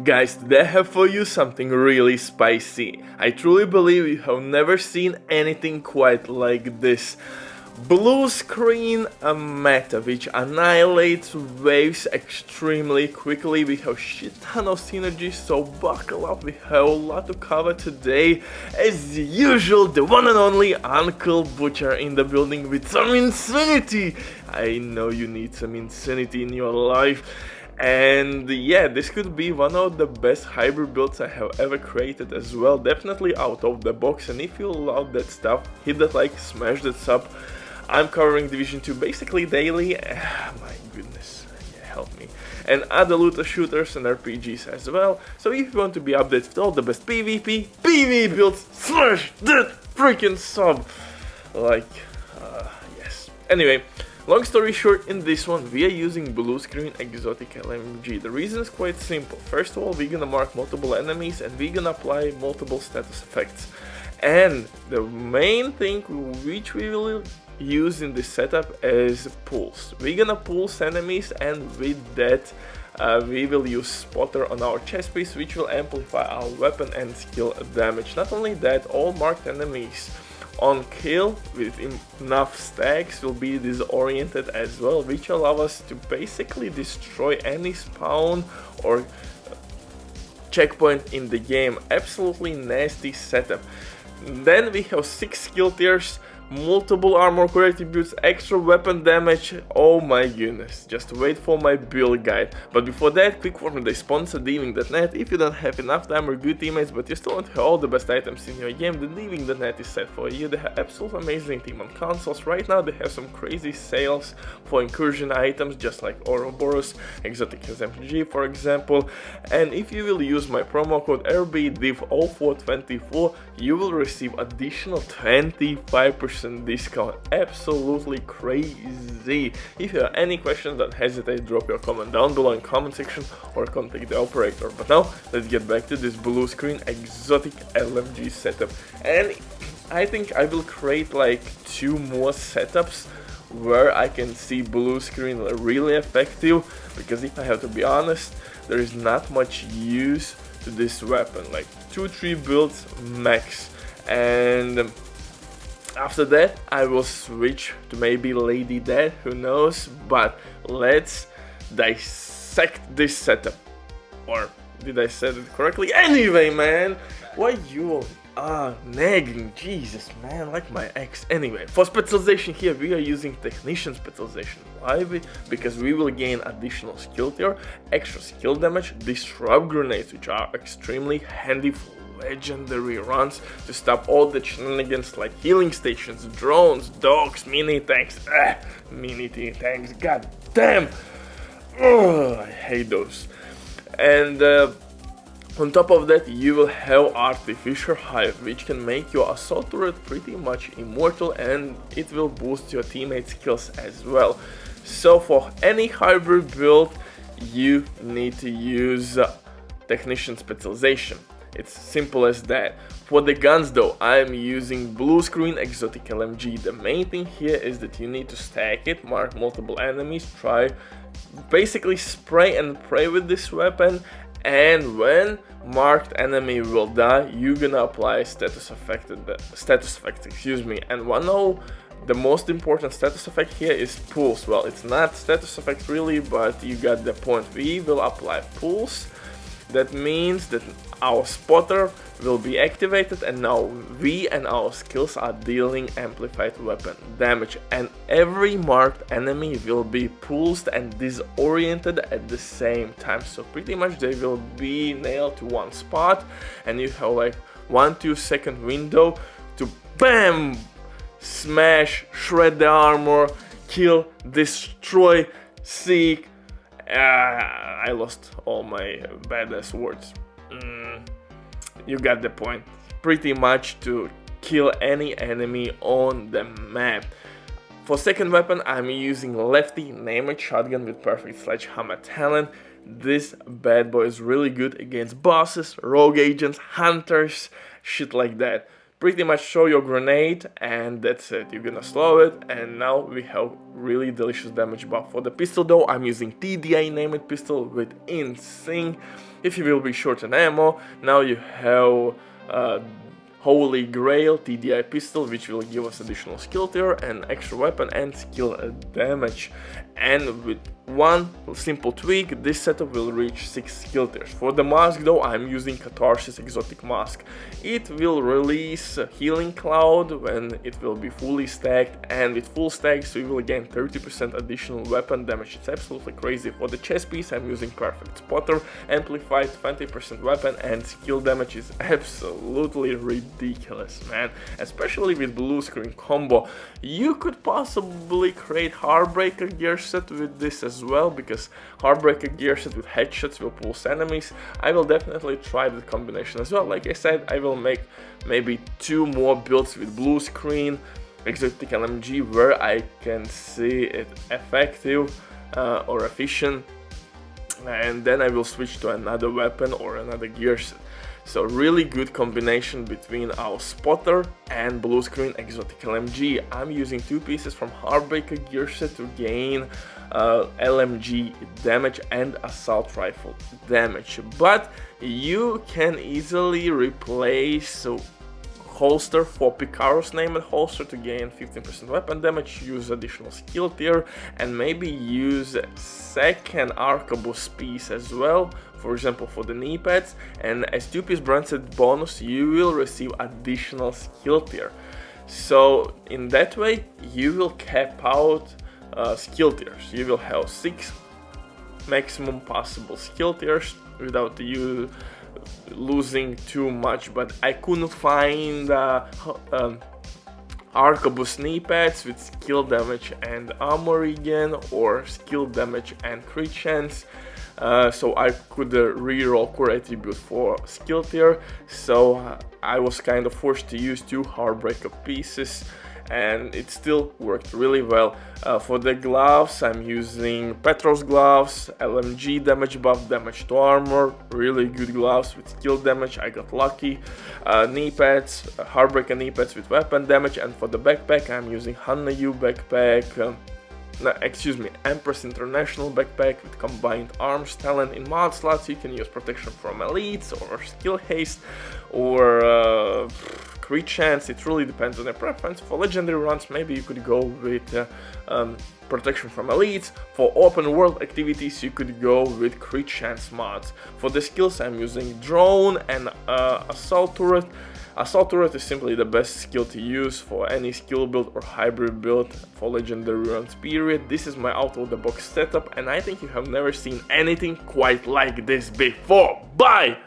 Guys, today I have for you something really spicy. I truly believe you have never seen anything quite like this. Bluescreen, a meta which annihilates waves extremely quickly. We have shit ton of synergy, so buckle up, we have a lot to cover today. As usual, the one and only Uncle Butcher in the building with some insanity. I know you need some insanity in your life. And yeah, this could be one of the best hybrid builds I have ever created as well, definitely out of the box. And if you love that stuff, hit that like, smash that sub. I'm covering Division 2 basically daily, my goodness, yeah, help me. And other looter shooters and RPGs as well, so if you want to be updated with all the best PvP, PvE builds, smash that freaking sub! Yes. Anyway, long story short, in this one we are using Bluescreen Exotic LMG. The reason is quite simple. First of all, we're gonna mark multiple enemies and we're gonna apply multiple status effects. And the main thing which we will use in this setup is pulse. We're gonna pulse enemies, and with that we will use spotter on our chest piece, which will amplify our weapon and skill damage. Not only that, all marked enemies on kill with enough stacks will be disoriented as well, which allow us to basically destroy any spawn or checkpoint in the game. Absolutely nasty setup. Then we have 6 skill tiers, multiple armor core attributes, extra weapon damage. Oh my goodness, just wait for my build guide. But before that, quick word from the sponsor, Diving.net. If you don't have enough time or good teammates, but you still want to have all the best items in your game, then Diving.net is set for you. They have absolutely amazing team on consoles. Right now they have some crazy sales for incursion items, just like Ouroboros, Exotic SMG for example. And if you will use my promo code RBDIV0424, you will receive additional 25% discount. Absolutely crazy. If you have any questions, don't hesitate, drop your comment down below in comment section or contact the operator. But now let's get back to this Bluescreen Exotic LMG setup. And I think I will create like 2 more setups where I can see Bluescreen really effective, because if I have to be honest, there is not much use to this weapon, like 2-3 builds max. And after that I will switch to maybe Lady Dead, who knows. But let's dissect this setup. Or did I say it correctly? Anyway, man, why you nagging? Jesus, man, like my ex. Anyway, for specialization here we are using Technician specialization. Why? Because we will gain additional skill tier, extra skill damage, disrupt grenades, which are extremely handy for legendary runs to stop all the shenanigans like healing stations, drones, dogs, mini tanks, god damn, I hate those. And on top of that, you will have Artificial Hive, which can make your assault turret pretty much immortal, and it will boost your teammate skills as well. So for any hybrid build you need to use Technician specialization. It's simple as that. For the guns though, I'm using Bluescreen Exotic LMG. The main thing here is that you need to stack it, mark multiple enemies, basically spray and pray with this weapon, and when marked enemy will die, you're gonna apply status effect, and one of the most important status effect here is pulse. Well, it's not status effect really, but you got the point. We will apply pulse. That means that our spotter will be activated, and now we and our skills are dealing amplified weapon damage, and every marked enemy will be pulsed and disoriented at the same time. So pretty much they will be nailed to one spot, and you have like 1-2 second window to BAM! Smash, shred the armor, kill, destroy, seek. I lost all my badass words. You got the point. Pretty much to kill any enemy on the map. For second weapon, I'm using Lefty Named Shotgun with perfect sledgehammer talent. This bad boy is really good against bosses, rogue agents, hunters, shit like that. pretty much throw your grenade and that's it, you're gonna slow it, and now we have really delicious damage buff. For the pistol though, I'm using TDI named pistol with insane. If you will be short on ammo, now you have Holy Grail TDI pistol, which will give us additional skill tier and extra weapon and skill damage. And with one simple tweak, this setup will reach 6 skill tiers. For the mask though, I'm using Catharsis exotic mask. It will release healing cloud when it will be fully stacked, and with full stacks we will gain 30% additional weapon damage. It's absolutely crazy. For the chest piece, I'm using Perfect Spotter, amplified 20% weapon and skill damage is absolutely ridiculous, man. Especially with Bluescreen combo. You could possibly create Heartbreaker gear set with this as well, because Heartbreaker gear set with headshots will pulse enemies. I will definitely try that combination as well. Like I said, I will make maybe 2 more builds with Bluescreen, exotic LMG, where I can see it effective or efficient, and then I will switch to another weapon or another gear set. So really good combination between our spotter and Bluescreen exotic LMG. I'm using 2 pieces from Heartbreaker gear set to gain LMG damage and assault rifle damage, but you can easily replace holster for Picaro's named holster to gain 15% weapon damage, use additional skill tier, and maybe use second arquebus piece as well, for example for the knee pads, and as 2-piece branded bonus you will receive additional skill tier. So in that way you will cap out skill tiers. You will have 6 maximum possible skill tiers without you losing too much, but I couldn't find arquebus knee pads with skill damage and armor regen, or skill damage and crit chance, so I could reroll core attribute for skill tier, so I was kind of forced to use 2 Heartbreaker pieces, and it still worked really well. For the gloves, I'm using Petros gloves, LMG damage buff, damage to armor, really good gloves with skill damage, I got lucky. Knee pads, Heartbreaker knee pads with weapon damage, and for the backpack I'm using Hanna-Yu backpack, Empress International backpack with combined arms talent. In mod slots you can use protection from elites or skill haste or crit chance. It really depends on your preference. For legendary runs maybe you could go with protection from elites. For open world activities you could go with crit chance mods. For the skills I'm using drone and assault turret. Assault turret is simply the best skill to use for any skill build or hybrid build for legendary runs period. This is my out of the box setup, and I think you have never seen anything quite like this before. Bye!